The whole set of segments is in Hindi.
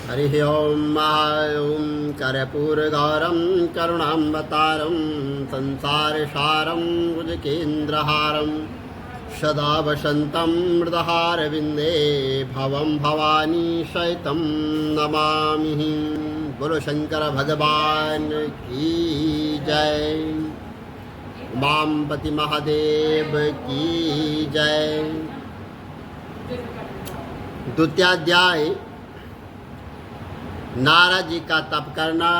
हरिः ॐ ॐ कर्पूरगौरं करुणावतारं संसारसारं भुजगेन्द्रहारं सदा वसन्तं मृदहारविन्दे भवं भवानी सहितं नमामि। बोलो शंकर भगवान की जय, उमापति महादेव की जय। द्वितीयाध्याय नारद जी का तप करना,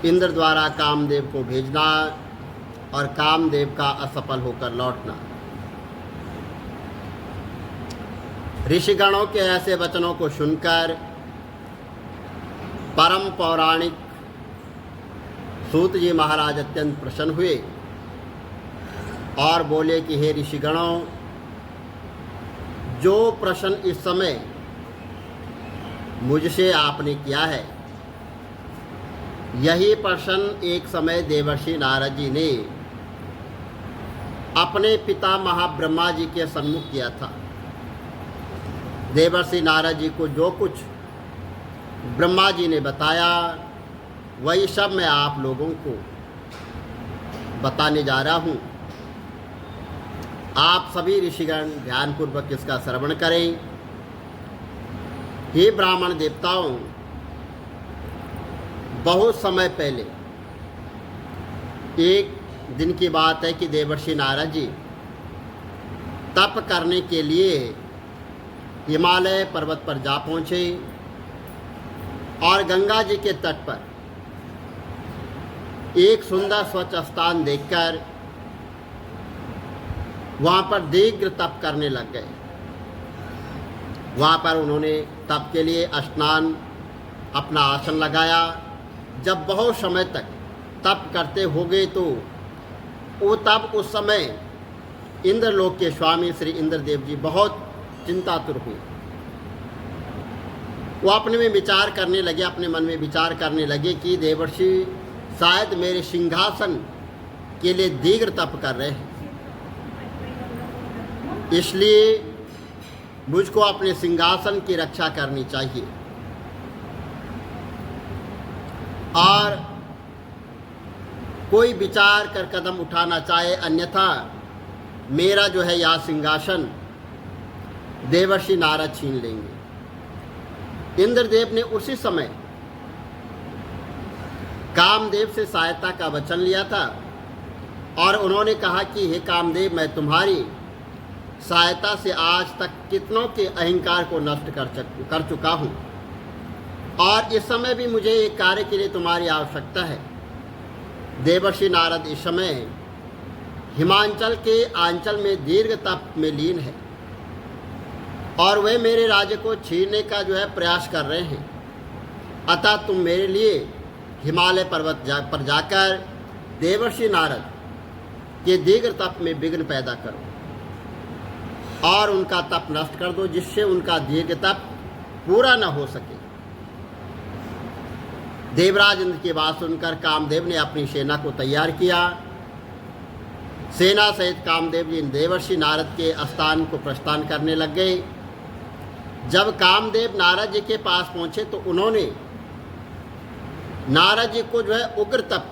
इंद्र द्वारा कामदेव को भेजना और कामदेव का असफल होकर लौटना। ऋषिगणों के ऐसे वचनों को सुनकर परम पौराणिक सूत जी महाराज अत्यंत प्रसन्न हुए और बोले कि हे ऋषिगणों, जो प्रश्न इस समय मुझसे आपने किया है, यही प्रश्न एक समय देवर्षि नारद जी ने अपने पिता महाब्रह्मा जी के सम्मुख किया था। देवर्षि नारद जी को जो कुछ ब्रह्मा जी ने बताया, वही सब मैं आप लोगों को बताने जा रहा हूँ। आप सभी ऋषिगण ध्यानपूर्वक इसका श्रवण करें। हे ब्राह्मण देवताओं, बहुत समय पहले एक दिन की बात है कि देवर्षि नारद जी तप करने के लिए हिमालय पर्वत पर जा पहुँचे और गंगा जी के तट पर एक सुंदर स्वच्छ स्थान देखकर वहाँ पर दीर्घ तप करने लग गए। वहाँ पर उन्होंने तप के लिए स्नान अपना आसन लगाया। जब बहुत समय तक तप करते हो गए तो वो तब उस समय इंद्रलोक के स्वामी श्री इंद्रदेव जी बहुत चिंतातुर हुए। वो अपने में विचार करने लगे, अपने मन में विचार करने लगे कि देवर्षि शायद मेरे सिंहासन के लिए दीर्घ तप कर रहे हैं, इसलिए मुझको अपने सिंहासन की रक्षा करनी चाहिए और कोई विचार कर कदम उठाना चाहे, अन्यथा मेरा जो है यह सिंहासन देवर्षि नारद छीन लेंगे। इंद्रदेव ने उसी समय कामदेव से सहायता का वचन लिया था और उन्होंने कहा कि हे कामदेव, मैं तुम्हारी सहायता से आज तक कितनों के अहंकार को नष्ट कर चुका हूँ और इस समय भी मुझे एक कार्य के लिए तुम्हारी आवश्यकता है। देवर्षि नारद इस समय हिमांचल के आंचल में दीर्घ तप में लीन है और वे मेरे राज्य को छीनने का जो है प्रयास कर रहे हैं। अतः तुम मेरे लिए हिमालय पर्वत पर जाकर देवर्षि नारद के दीर्घ तप में विघ्न पैदा करो और उनका तप नष्ट कर दो, जिससे उनका दीर्घ तप पूरा न हो सके। देवराज इंद्र की बात सुनकर कामदेव ने अपनी सेना को तैयार किया। सेना सहित कामदेव जी देवर्षि नारद के स्थान को प्रस्थान करने लग गए। जब कामदेव नारद जी के पास पहुंचे तो उन्होंने नारद जी को जो है उग्र तप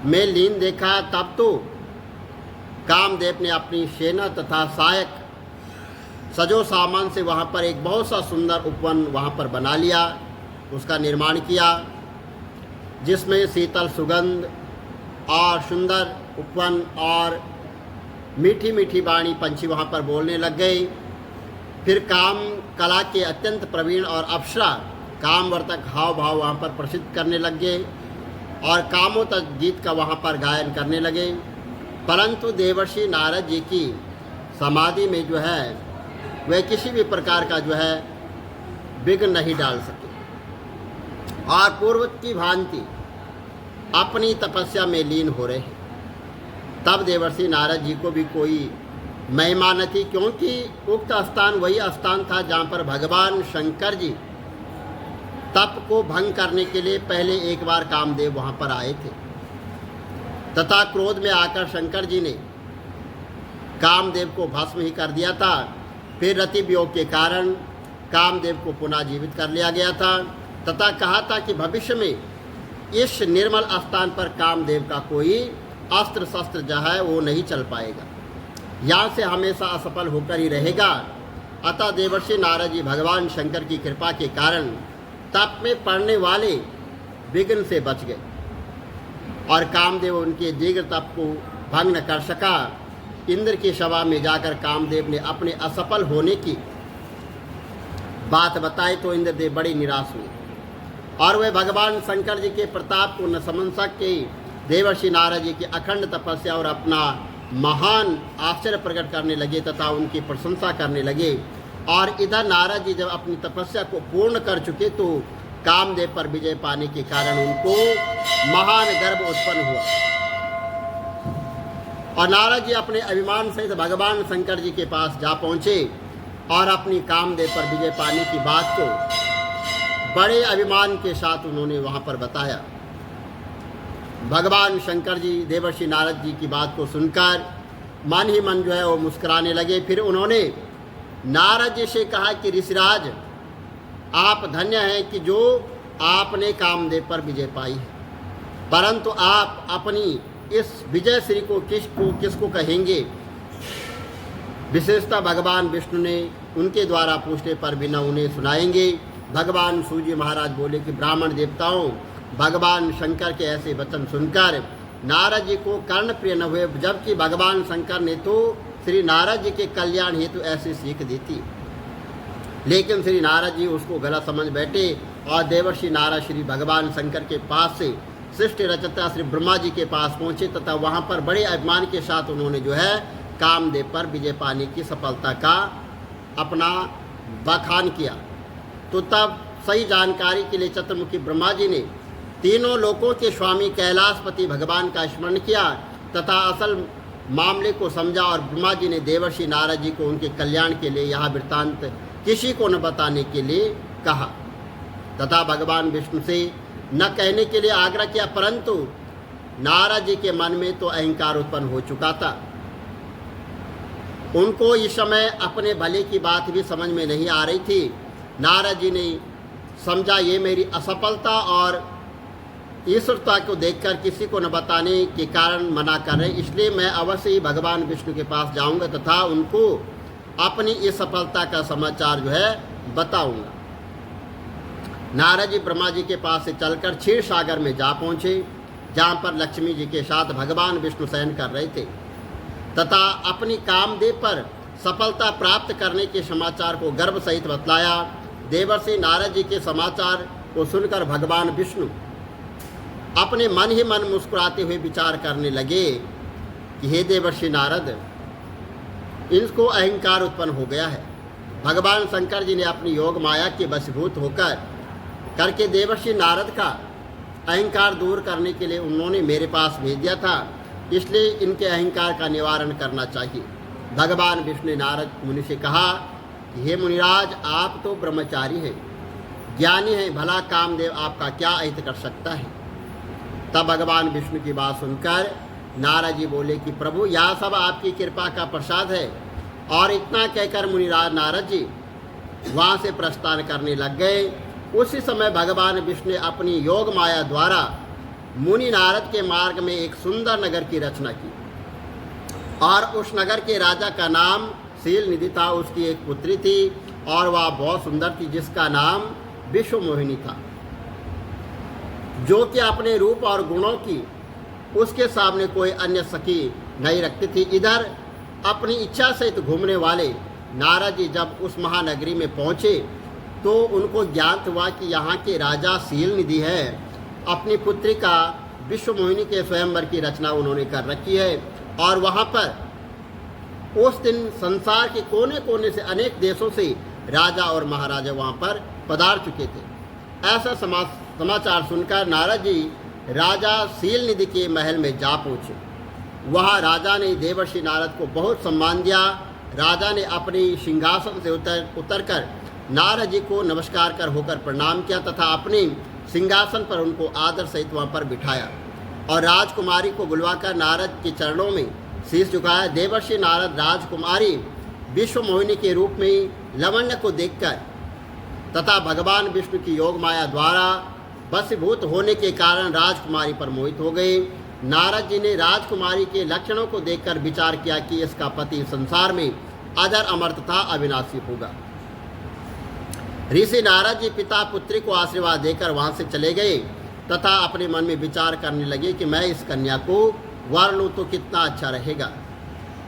में लीन देखा। तब तो कामदेव ने अपनी सेना तथा सहायक सजो सामान से वहाँ पर एक बहुत सा सुंदर उपवन वहाँ पर बना लिया, उसका निर्माण किया, जिसमें शीतल सुगंध और सुंदर उपवन और मीठी मीठी वाणी पंछी वहाँ पर बोलने लग गए। फिर काम कला के अत्यंत प्रवीण और अप्सरा कामवर्तक हाव भाव वहाँ पर प्रसिद्ध करने लग गए और कामों तक गीत का वहाँ पर गायन करने लगे। परंतु देवर्षि नारद जी की समाधि में जो है वे किसी भी प्रकार का जो है विघ्न नहीं डाल सके और पूर्व की भांति अपनी तपस्या में लीन हो रहे हैं। तब देवर्षि नारद जी को भी कोई महिमा न थी, क्योंकि उक्त स्थान वही स्थान था जहाँ पर भगवान शंकर जी तप को भंग करने के लिए पहले एक बार कामदेव वहाँ पर आए थे तथा क्रोध में आकर शंकर जी ने कामदेव को भस्म ही कर दिया था। फिर रति वियोग के कारण कामदेव को पुनः जीवित कर लिया गया था तथा कहा था कि भविष्य में इस निर्मल स्थान पर कामदेव का कोई अस्त्र शस्त्र जो है वो नहीं चल पाएगा, यहाँ से हमेशा असफल होकर ही रहेगा। अतः देवर्षि नारद जी भगवान शंकर की कृपा के कारण तप में पड़ने वाले विघ्न से बच गए और कामदेव उनके दीर्घ तप को भंग न कर सका। इंद्र की सभा में जाकर कामदेव ने अपने असफल होने की बात बताई तो इंद्रदेव बड़ी निराश हुए और वे भगवान शंकर जी के प्रताप को न समझ सके। देवर्षि नारद जी की अखंड तपस्या और अपना महान आश्चर्य प्रकट करने लगे तथा उनकी प्रशंसा करने लगे। और इधर नारद जी जब अपनी तपस्या को पूर्ण कर चुके तो कामदेव पर विजय पाने के कारण उनको महान गर्व उत्पन्न हुआ और नारद जी अपने अभिमान सहित भगवान शंकर जी के पास जा पहुँचे और अपनी कामदेव पर विजय पाने की बात को बड़े अभिमान के साथ उन्होंने वहाँ पर बताया। भगवान शंकर जी देवर्षि नारद जी की बात को सुनकर मन ही मन जो है वो मुस्कुराने लगे। फिर उन्होंने नारद जी से कहा कि ऋषिराज, आप धन्य हैं कि जो आपने कामदेव पर विजय पाई है, परंतु आप अपनी इस विजय श्री को किसको कहेंगे? विशेषतः भगवान विष्णु ने उनके द्वारा पूछने पर भी न उन्हें सुनाएंगे। भगवान सूर्य महाराज बोले कि ब्राह्मण देवताओं, भगवान शंकर के ऐसे वचन सुनकर नारद जी को कर्णप्रिय न हुए, जबकि भगवान शंकर ने तो श्री नारद जी के कल्याण हेतु ऐसी सीख दी थी, लेकिन श्री नारद जी उसको गलत समझ बैठे और देवर्षि नारद श्री भगवान शंकर के पास से सृष्टि रचता श्री ब्रह्मा जी के पास पहुँचे तथा वहाँ पर बड़े अभिमान के साथ उन्होंने जो है कामदेव पर विजय पाने की सफलता का अपना बखान किया। तो तब सही जानकारी के लिए चतुर्मुखी ब्रह्मा जी ने तीनों लोकों के स्वामी कैलाशपति भगवान का स्मरण किया तथा असल मामले को समझा और ब्रह्मा जी ने देवर्षि नारद जी को उनके कल्याण के लिए यह वृत्तांत किसी को न बताने के लिए कहा तथा भगवान विष्णु से न कहने के लिए आग्रह किया, परंतु नारद जी के मन में तो अहंकार उत्पन्न हो चुका था। उनको इस समय अपने भले की बात भी समझ में नहीं आ रही थी। नारद जी ने समझा ये मेरी असफलता और ईश्वरता को देखकर किसी को न बताने के कारण मना कर रहे, इसलिए मैं अवश्य ही भगवान विष्णु के पास जाऊंगा तथा उनको अपनी इस सफलता का समाचार जो है बताऊंगा। नारद जी ब्रह्मा जी के पास से चलकर क्षीर सागर में जा पहुँचे, जहाँ पर लक्ष्मी जी के साथ भगवान विष्णु शयन कर रहे थे तथा अपनी कामदेव पर सफलता प्राप्त करने के समाचार को गर्व सहित बतलाया। देवर्षि नारद जी के समाचार को सुनकर भगवान विष्णु अपने मन ही मन मुस्कुराते हुए विचार करने लगे कि हे देवर्षि नारद, इनको अहंकार उत्पन्न हो गया है। भगवान शंकर जी ने अपनी योग माया के वशीभूत होकर करके देवर्षि नारद का अहंकार दूर करने के लिए उन्होंने मेरे पास भेज दिया था, इसलिए इनके अहंकार का निवारण करना चाहिए। भगवान विष्णु ने नारद मुनि से कहा कि हे मुनिराज, आप तो ब्रह्मचारी हैं, ज्ञानी हैं, भला कामदेव आपका क्या अहित कर सकता है। तब भगवान विष्णु की बात सुनकर नारद जी बोले कि प्रभु, यह सब आपकी कृपा का प्रसाद है। और इतना कहकर मुनिराज नारद जी वहाँ से प्रस्थान करने लग गए। उसी समय भगवान विष्णु ने अपनी योग माया द्वारा मुनि नारद के मार्ग में एक सुंदर नगर की रचना की और उस नगर के राजा का नाम शील निधि था। उसकी एक पुत्री थी और वह बहुत सुंदर थी, जिसका नाम विश्वमोहिनी था, जो कि अपने रूप और गुणों की उसके सामने कोई अन्य सखी नहीं रखती थी। इधर अपनी इच्छा सहित घूमने वाले नारद जी जब उस महानगरी में पहुँचे तो उनको ज्ञात हुआ कि यहाँ के राजा शील निधि है। अपनी पुत्री का विश्वमोहिनी के स्वयंवर की रचना उन्होंने कर रखी है और वहाँ पर उस दिन संसार के कोने कोने से अनेक देशों से राजा और महाराजा वहाँ पर पधार चुके थे। ऐसा समाचार सुनकर नारद जी राजा शील निधि के महल में जा पहुँचे। वहाँ राजा ने देवर्षि नारद को बहुत सम्मान दिया। राजा ने अपनी सिंहासन से उतरकर नारद जी को नमस्कार कर होकर प्रणाम किया तथा अपने सिंहासन पर उनको आदर सहित वहाँ पर बिठाया और राजकुमारी को बुलवाकर नारद के चरणों में शीश झुकाया। देवर्षि नारद राजकुमारी विश्वमोहिनी के रूप में लवण्य को देखकर तथा भगवान विष्णु की योग माया द्वारा वशीभूत होने के कारण राजकुमारी पर मोहित हो गए। नारद जी ने राजकुमारी के लक्षणों को देखकर विचार किया कि इसका पति संसार में अजर अमर तथा अविनाशी होगा। ऋषि नारद जी पिता पुत्री को आशीर्वाद देकर वहां से चले गए तथा अपने मन में विचार करने लगे कि मैं इस कन्या को वर लूं तो कितना अच्छा रहेगा।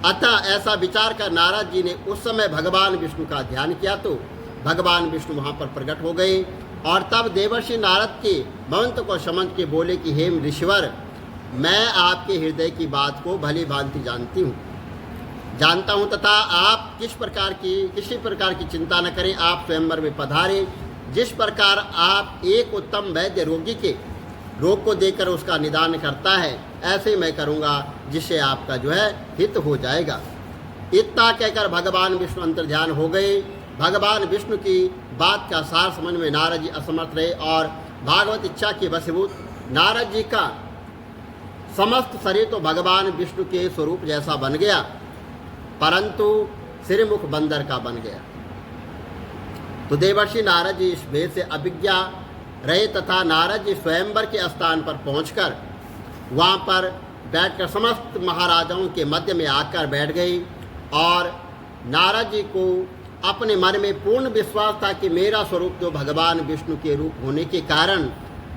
अतः ऐसा विचार कर नारद जी ने उस समय भगवान विष्णु का ध्यान किया तो भगवान विष्णु वहां पर प्रकट हो गए और तब देवर्षि नारद के मंत्र को समझ के बोले कि हे ऋषिवर, मैं आपके हृदय की बात को भली भांति जानता हूँ तथा आप किसी प्रकार की चिंता न करें। आप स्वयंवर में पधारें। जिस प्रकार आप एक उत्तम वैद्य रोगी के रोग को देखकर उसका निदान करता है, ऐसे मैं करूँगा जिससे आपका हित हो जाएगा। इतना कहकर भगवान विष्णु अंतर्ध्यान हो गए। भगवान विष्णु की बात का सार समझ में नारद जी असमर्थ रहे और भागवत इच्छा के वशीभूत नारद जी का समस्त शरीर तो भगवान विष्णु के स्वरूप जैसा बन गया, परंतु सिरमुख बंदर का बन गया। तो देवर्षि नारद जी इस भेद से अभिज्ञा रहे तथा नारद जी स्वयंवर के स्थान पर पहुंचकर वहां पर बैठकर समस्त महाराजाओं के मध्य में आकर बैठ गई और नारद जी को अपने मन में पूर्ण विश्वास था कि मेरा स्वरूप तो भगवान विष्णु के रूप होने के कारण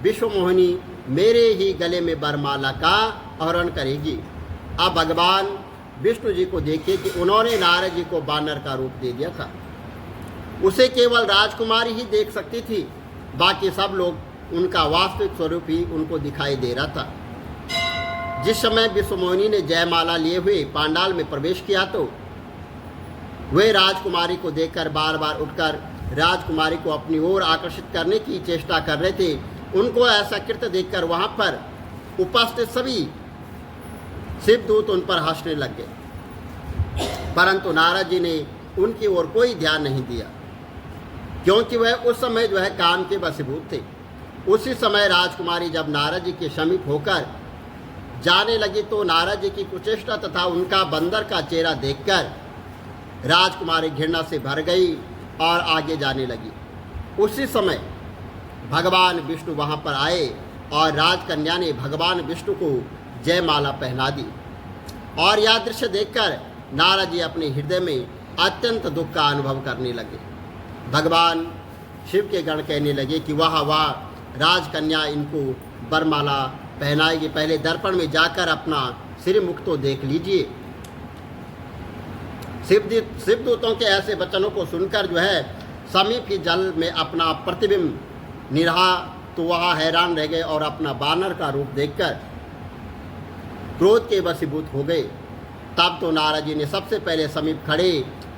विश्वमोहिनी मेरे ही गले में वरमाला का आहरण करेगी। अब भगवान विष्णु जी को देखिए कि उन्होंने नारद जी को बानर का रूप दे दिया था। उसे केवल राजकुमारी ही देख सकती थी, बाकी सब लोग उनका वास्तविक स्वरूप ही उनको दिखाई दे रहा था। जिस समय विश्वमोहिनी ने जयमाला लिए हुए पांडाल में प्रवेश किया तो वे राजकुमारी को देखकर बार बार उठकर राजकुमारी को अपनी ओर आकर्षित करने की चेष्टा कर रहे थे। उनको ऐसा कृत्य देखकर वहां पर उपस्थित सभी शिवदूत उन पर हंसने लग गए, परंतु नारद जी ने उनकी ओर कोई ध्यान नहीं दिया, क्योंकि वह उस समय काम के वशीभूत थे। उसी समय राजकुमारी जब नारद जी के समीप होकर जाने लगी तो नारद जी की कुचेष्टा तथा उनका बंदर का चेहरा देखकर राजकुमारी घृणा से भर गई और आगे जाने लगी। उसी समय भगवान विष्णु वहां पर आए और राजकन्या ने भगवान विष्णु को जयमाला पहना दी और यह दृश्य देखकर नारद जी अपने हृदय में अत्यंत दुख का अनुभव करने लगे। भगवान शिव के गण कहने लगे कि वाह वाह, राजकन्या इनको वरमाला पहनाएगी, पहले दर्पण में जाकर अपना सिर मुख तो देख लीजिए। शिवदूतों के ऐसे वचनों को सुनकर समीप ही जल में अपना प्रतिबिंब निरहा तो वह हैरान रह गए और अपना बानर का रूप देखकर क्रोध के वशीभूत हो गए। तब तो नारद जी ने सबसे पहले समीप खड़े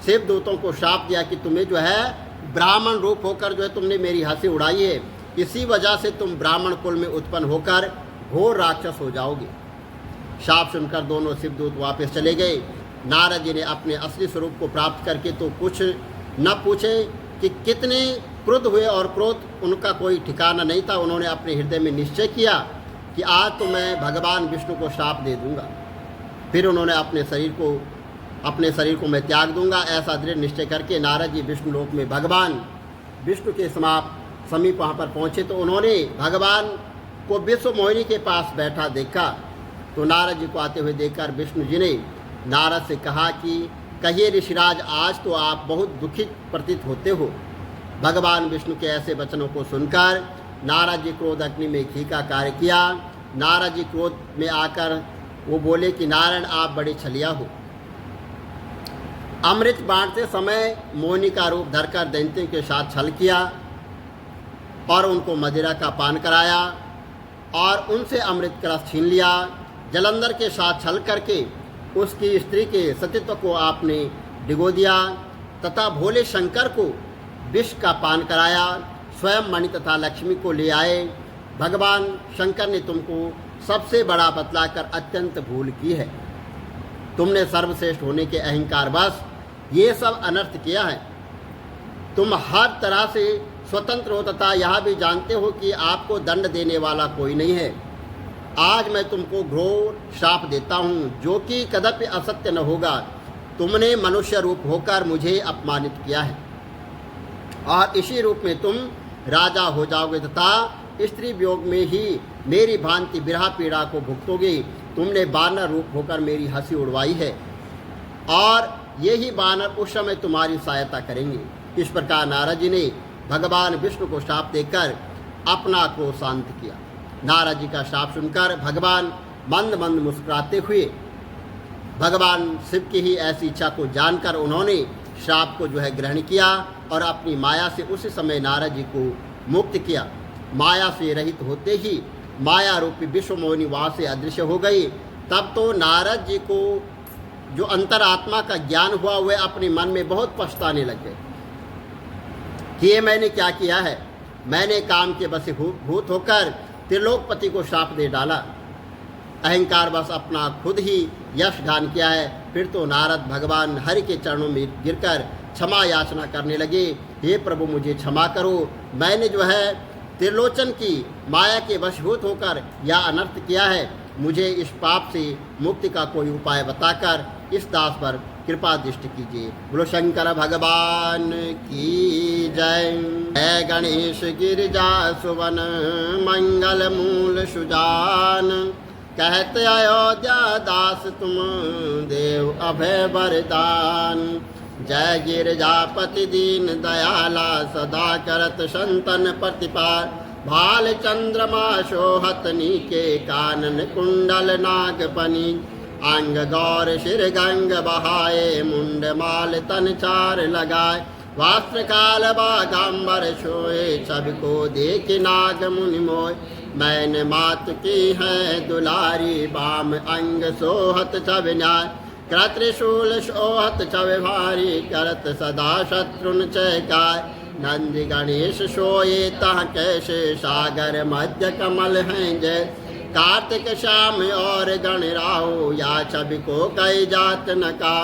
शिवदूतों को शाप दिया कि तुम्हें ब्राह्मण रूप होकर तुमने मेरी हंसी उड़ाई है, इसी वजह से तुम ब्राह्मण कुल में उत्पन्न होकर घोर राक्षस हो जाओगे। शाप सुनकर दोनों शिवदूत वापस चले गए। नारद जी ने अपने असली स्वरूप को प्राप्त करके तो कुछ न पूछे कि कितने क्रुद्ध हुए और क्रोध उनका कोई ठिकाना नहीं था। उन्होंने अपने हृदय में निश्चय किया कि आज तो मैं भगवान विष्णु को शाप दे दूंगा, फिर उन्होंने अपने शरीर को मैं त्याग दूंगा। ऐसा दृढ़ निश्चय करके नारद जी विष्णु लोक में भगवान विष्णु के समीप वहाँ पर पहुँचे तो उन्होंने भगवान को विश्वमोहिनी के पास बैठा देखा। तो नारद जी को आते हुए देखकर विष्णु जी ने नारद से कहा कि कहिए ऋषिराज, आज तो आप बहुत दुखित प्रतीत होते हो। भगवान विष्णु के ऐसे वचनों को सुनकर नारद जी क्रोध अग्नि में घी का कार्य किया। नारद जी क्रोध में आकर वो बोले कि नारायण, आप बड़े छलिया हो। अमृत बांटते समय मोहिनी का रूप धरकर दैत्यों के साथ छल किया और उनको मदिरा का पान कराया और उनसे अमृत कलश छीन लिया। जलंधर के साथ छल करके उसकी स्त्री के सतीत्व को आपने डिगो दिया तथा भोले शंकर को विष का पान कराया। स्वयं मणि तथा लक्ष्मी को ले आए। भगवान शंकर ने तुमको सबसे बड़ा बतलाकर अत्यंत भूल की है। तुमने सर्वश्रेष्ठ होने के अहंकार बस ये सब अनर्थ किया है। तुम हर तरह से स्वतंत्र हो तथा यह भी जानते हो कि आपको दंड देने वाला कोई नहीं है। आज मैं तुमको घोर श्राप देता हूँ, जो कि कदापि असत्य न होगा। तुमने मनुष्य रूप होकर मुझे अपमानित किया है। और इसी रूप में तुम राजा हो जाओगे तथा स्त्री वियोग में ही मेरी भांति विरह पीड़ा को भुगतोगे। तुमने बानर रूप होकर मेरी हंसी उड़वाई है और यही बानर उस समय तुम्हारी सहायता करेंगे। इस प्रकार नारद जी ने भगवान विष्णु को शाप देकर अपना क्रोध शांत किया। नारद जी का शाप सुनकर भगवान मंद मंद मुस्कुराते हुए भगवान शिव की ही ऐसी इच्छा को जानकर उन्होंने शाप को ग्रहण किया और अपनी माया से उसी समय नारद जी को मुक्त किया। माया से रहित होते ही माया रूपी विश्व मोहिनी वहाँ से अदृश्य हो गई। तब तो नारद जी को जो अंतरात्मा का ज्ञान हुआ वह अपने मन में बहुत पछताने लगे कि ये मैंने क्या किया है। मैंने काम के वशीभूत होकर त्रिलोकपति को शाप दे डाला, अहंकार बस अपना खुद ही यश गान किया है। फिर तो नारद भगवान हरि के चरणों में गिरकर क्षमा याचना करने लगे। हे प्रभु मुझे क्षमा करो, मैंने त्रिलोचन की माया के वशीभूत होकर यह अनर्थ किया है। मुझे इस पाप से मुक्ति का कोई उपाय बताकर इस दास पर कृपा दृष्टि कीजिए। बोलो शंकर भगवान की जय। जय गणेश गिरिजा सुवन मंगल मूल सुजान, कहते अयोध्या दास तुम देव अभय वरदान। जय गिरजापति दीन दयाला सदा करत संतन प्रतिपाल, भाल चंद्रमा शोहत नीके कानन कुंडल नागपनी। अंग गौर शिर गंग बहाए मुंड माल तन चार लगाए, वास्त्र काल बागंबर सोए सबको देख नाग मुनि मोय। मैंने मात की है दुलारी बाम अंग सोहत छब न्याय, कर त्रिशूल सोहत छब भारी करत सदा शत्रुन चैकाय। नंदी गणेश सोए तह कैसे सागर मध्य कमल हैं जय, कार्तिक श्याम और गणराहो या छवि को कई जात नका।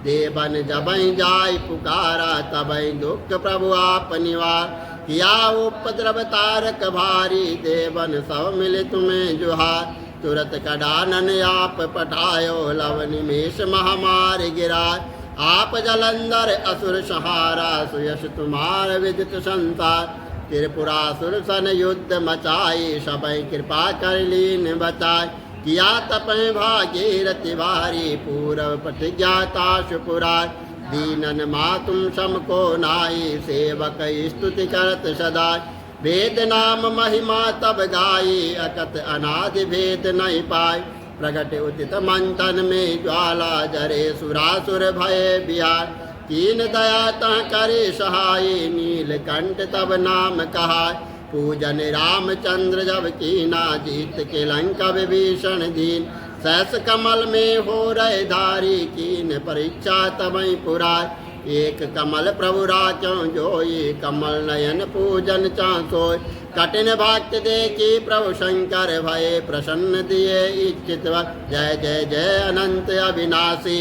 देवन जबई जाय पुकारा तबई दुख प्रभु आप निवार, किया उपद्रव तारक भारी देवन सब मिले तुम्हें जुहार। तुरत कडानन आप पठायो लव निमेष महामार गिराय, आप जलंधर असुर सहारा सुयश तुम्हार विदित संसार। त्रिपुरासुर सन युद्ध मचाई सबई कृपा कर लीन बचाई, किया तपय भागीरथि भारी पूरव प्रतिज्ञाता सुपुराय। दीनन मातुम सम को नाई सेवक स्तुति करत सदा, वेद नाम महिमा तब गाई अकत अनादि भेद नहीं पाय। प्रगट उदित मंथन में ज्वाला जरे सुरासुर भय बिहार, कीन दया तह करे सहाय नीलकंठ तब नाम कहाय। पूजन रामचंद्र जब कीना जीत के लंका विभीषण दीन, सहस कमल में हो रहे धारी कीन परीक्षा तबई पुराय। एक कमल प्रभु राख्यों जोई कमल नयन पूजन चांसोय, कठिन भक्त देखी प्रभु शंकर भय प्रसन्न दिए इच्छित। जय जय जय अनंत अविनाशी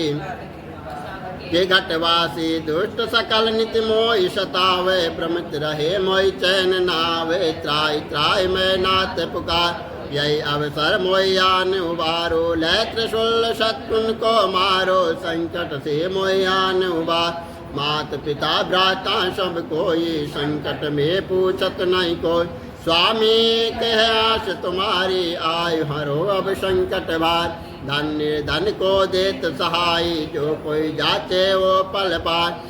के घटवासी, दुष्ट सकल नित्य मोहि सतावे भ्रमित रहे मोहि चैन नावे। त्राय त्राय मैं नाथ पुकार यही अवसर मोयान उबारो, लै त्रिशूल शत्रुन को मारो संकट से मोयान उबार। मात पिता भ्राता सब कोई संकट में पूछत नहीं कोई, स्वामी कह आश तुम्हारी आयु हरो अब संकट भार। धन्य धन को देत सहाय जो कोई जाते वो पल पार।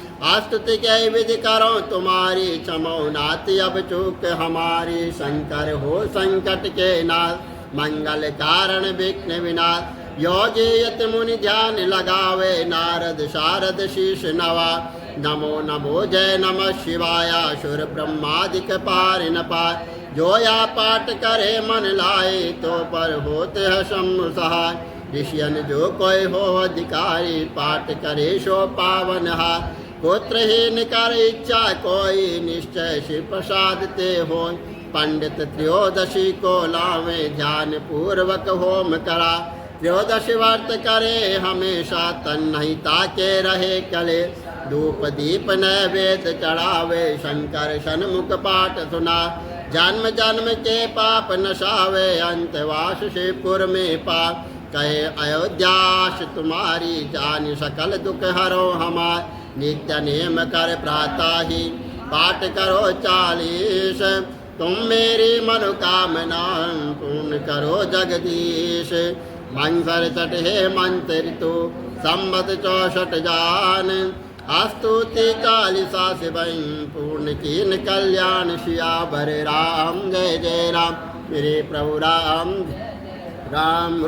स्तुति के विधि करो तुम्हारी क्षमो नाति अब चूक हमारी। शंकर हो संकट के नाश मंगल कारण विघ्न विनाश। योगी यत मुनि ध्यान लगावे नारद शारद शीश नवा। नमो नमो जय नमः शिवाय सुर ब्रह्मादिक पार न पार। जो या पाठ करे मन लाए तो पर होते है शम्भु सहाय। ऋषियन जो कोई हो अधिकारी पाठ करे सो पावन हा। पुत्रहीन कर इच्छा कोई निश्चय शिव प्रसाद ते हो। पंडित त्रयोदशी को लावे ध्यान पूर्वक होम करा। त्रयोदशी व्रत करे हमेशा तन नहीं ताके रहे कले। धूप दीप नैवेद्य चढ़ावे शंकर सन्मुख पाठ सुना। जन्म जन्म के पाप नशावे अंतवास शिवपुर में पा। कहे अयोध्यास तुम्हारी जान सकल दुख हरो हमार। नित्य नेम कर प्रातः ही पाठ करो 40, तुम मेरी मनोकामना पूर्ण करो जगदीश। मंसर चट हे मंत्र ऋतु संवत 64 जान, स्तुति 40 से वहीं पूर्ण कीन कल्याण। सियावर राम जय जय राम, मेरे प्रभु राम राम।